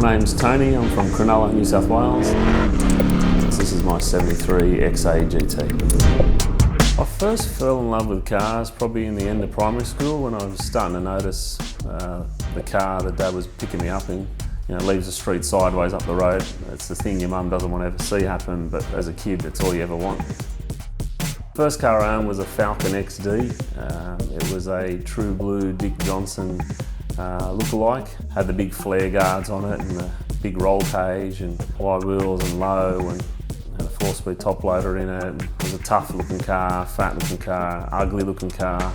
My name's Tony, I'm from Cronulla, New South Wales. This is my 73 XA GT. I first fell in love with cars probably in the end of primary school when I was starting to notice the car that Dad was picking me up in. You know, leaves the street sideways up the road. It's the thing your mum doesn't want to ever see happen, but as a kid, it's all you ever want. First car I owned was a Falcon XD. It was a true blue Dick Johnson look-alike. Had the big flare guards on it and the big roll cage and wide wheels and low, and had a 4-speed top loader in it. And it was a tough looking car, fat looking car, ugly looking car.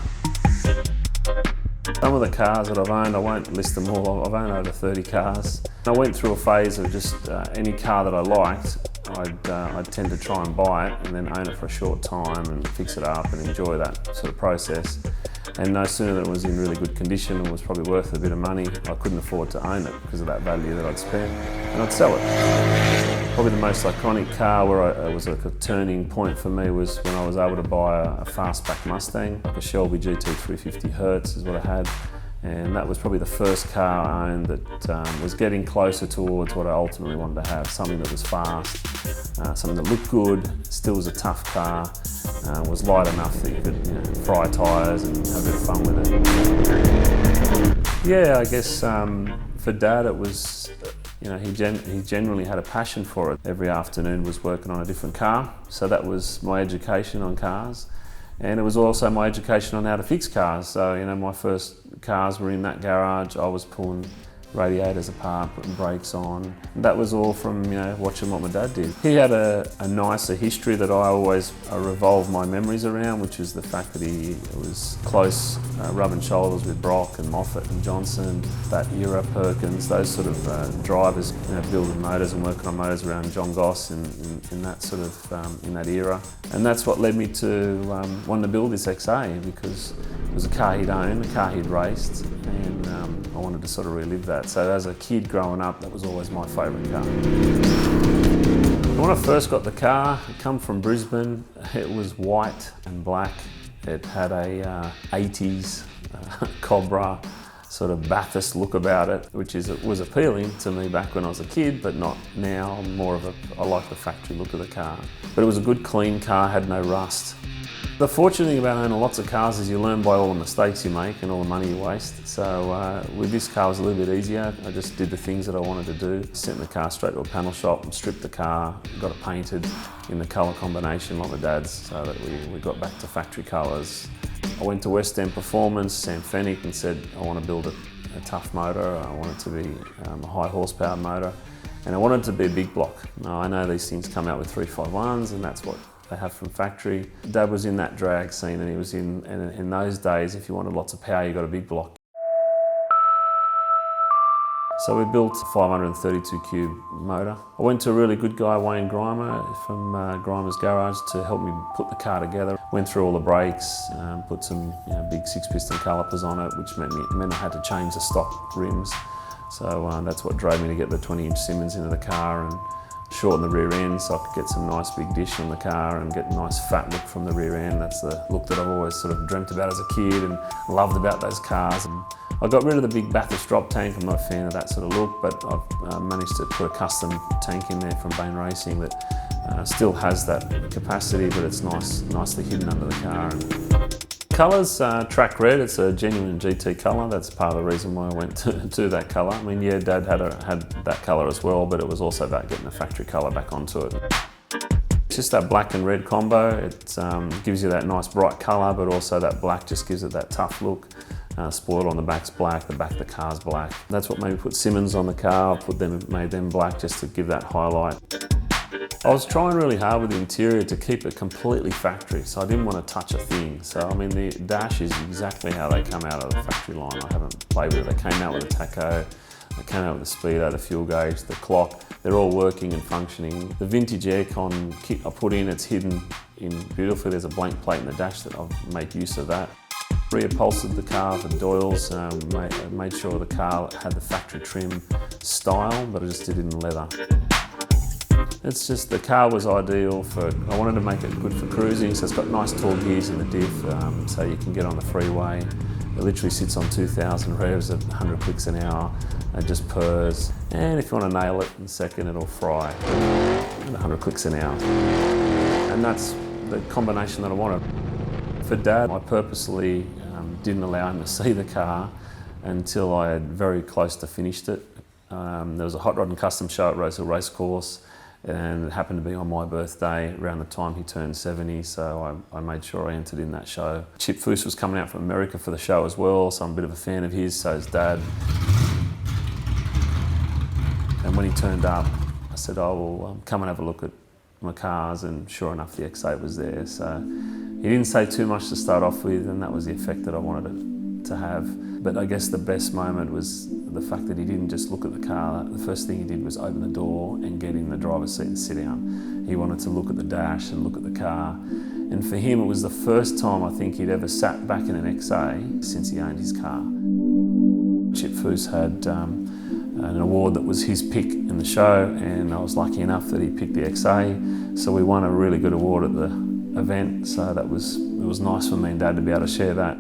Some of the cars that I've owned, I won't list them all, I've owned over 30 cars. I went through a phase of just any car that I liked, I'd tend to try and buy it and then own it for a short time and fix it up and enjoy that sort of process. And no sooner than it was in really good condition and was probably worth a bit of money, I couldn't afford to own it because of that value that I'd spent, and I'd sell it. Probably the most iconic car where it was like a turning point for me was when I was able to buy a fastback Mustang, like a Shelby GT 350 Hertz is what I had. And that was probably the first car I owned that was getting closer towards what I ultimately wanted to have. Something that was fast, something that looked good, still was a tough car, was light enough that you could fry tyres and have a bit of fun with it. Yeah, I guess for Dad it was, he generally had a passion for it. Every afternoon was working on a different car, so that was my education on cars. And it was also my education on how to fix cars. So, my first cars were in that garage. I was pulling radiators apart, putting brakes on. And that was all from, watching what my dad did. He had a nicer history that I always revolve my memories around, which is the fact that he was close, rubbing shoulders with Brock and Moffat and Johnson, that era, Perkins, those sort of drivers, building motors and working on motors around John Goss in that sort of, in that era. And that's what led me to wanting to build this XA, because it was a car he'd owned, a car he'd raced, and I wanted to sort of relive that. So as a kid growing up, that was always my favourite car. When I first got the car, it come from Brisbane. It was white and black. It had a 80s Cobra sort of Bathurst look about it, which was appealing to me back when I was a kid, but not now. I like the factory look of the car. But it was a good, clean car, had no rust. The fortunate thing about owning lots of cars is you learn by all the mistakes you make and all the money you waste. So with this car it was a little bit easier. I just did the things that I wanted to do. Sent the car straight to a panel shop and stripped the car, got it painted in the colour combination like my dad's, so that we got back to factory colours. I went to West End Performance, Sam Fennick, and said I want to build a tough motor. I want it to be a high horsepower motor, and I wanted it to be a big block. Now, I know these things come out with 351s, and that's what they have from factory. Dad was in that drag scene, and he was in those days, if you wanted lots of power, you got a big block. So we built a 532 cube motor. I went to a really good guy, Wayne Grimer, from Grimer's Garage, to help me put the car together. Went through all the brakes, put some big 6-piston calipers on it, which meant I had to change the stock rims. So that's what drove me to get the 20-inch Simmons into the car and shorten the rear end so I could get some nice big dish on the car and get a nice fat look from the rear end. That's the look that I've always sort of dreamt about as a kid and loved about those cars. And I got rid of the big Bathurst drop tank. I'm not a fan of that sort of look, but I've managed to put a custom tank in there from Bain Racing that still has that capacity, but it's nicely hidden under the car. Colours, track red, it's a genuine GT colour. That's part of the reason why I went to that colour. I mean, yeah, Dad had that colour as well, but it was also about getting the factory colour back onto it. It's just that black and red combo. It gives you that nice bright colour, but also that black just gives it that tough look. Spoiler on the back's black, the back of the car's black. That's what made me put Simmons on the car, made them black just to give that highlight. I was trying really hard with the interior to keep it completely factory, so I didn't want to touch a thing. So, I mean, the dash is exactly how they come out of the factory line. I haven't played with it. They came out with a tacho, they came out with the speedo, the fuel gauge, the clock. They're all working and functioning. The vintage aircon kit I put in, it's hidden in beautifully. There's a blank plate in the dash that I've made use of that. Reupholstered the car for doils, made sure the car had the factory trim style, but I just did it in leather. It's just, the car was ideal I wanted to make it good for cruising, so it's got nice tall gears in the diff, so you can get on the freeway It literally sits on 2,000 revs at 100 clicks an hour and just purrs. And if you want to nail it in a second, it'll fry at 100 clicks an hour. And that's the combination that I wanted. For Dad, I purposely didn't allow him to see the car until I had very close to finished it. There was a hot rod and custom show at Rosehill Racecourse, and it happened to be on my birthday around the time he turned 70, so I made sure I entered in that show. Chip Foose was coming out from America for the show as well, so I'm a bit of a fan of his, so is Dad. And when he turned up, I said, oh, well, come and have a look at my cars, and sure enough, the XA was there. So he didn't say too much to start off with, and that was the effect that I wanted it to have. But I guess the best moment was the fact that he didn't just look at the car. The first thing he did was open the door and get in the driver's seat and sit down. He wanted to look at the dash and look at the car. And for him, it was the first time I think he'd ever sat back in an XA since he owned his car. Chip Foose had an award that was his pick in the show, and I was lucky enough that he picked the XA. So we won a really good award at the event, so it was nice for me and Dad to be able to share that.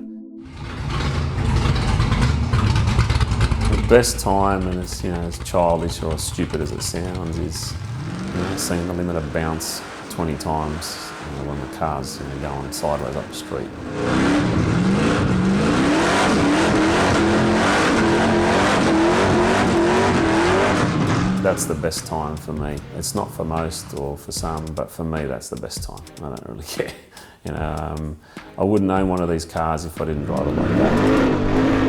The best time, and it's, as childish or as stupid as it sounds, is seeing the limiter bounce 20 times when the car's going sideways up the street. That's the best time for me. It's not for most or for some, but for me that's the best time. I don't really care. I wouldn't own one of these cars if I didn't drive it like that.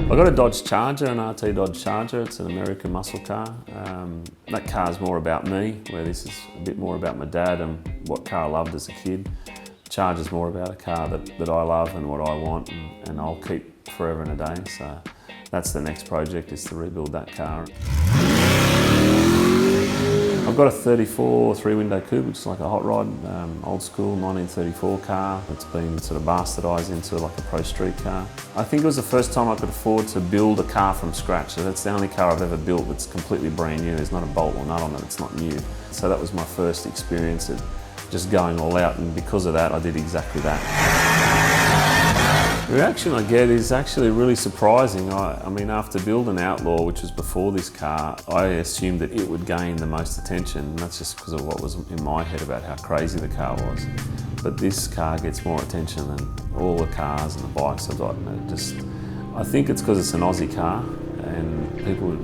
I got a Dodge Charger, an RT Dodge Charger. It's an American muscle car. That car's more about me, where this is a bit more about my dad and what car I loved as a kid. Charger's more about a car that I love and what I want, and I'll keep forever and a day. So that's the next project, is to rebuild that car. I've got a 34 three-window coupe, which is like a hot rod, old school 1934 car. It's been sort of bastardised into like a pro street car. I think it was the first time I could afford to build a car from scratch. So that's the only car I've ever built that's completely brand new. There's not a bolt or nut on it, it's not new. So that was my first experience at just going all out, and because of that, I did exactly that. The reaction I get is actually really surprising. I mean, after building Outlaw, which was before this car, I assumed that it would gain the most attention, and that's just because of what was in my head about how crazy the car was. But this car gets more attention than all the cars and the bikes I've got. I think it's because it's an Aussie car, and people,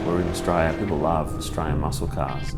we're in Australia, people love Australian muscle cars.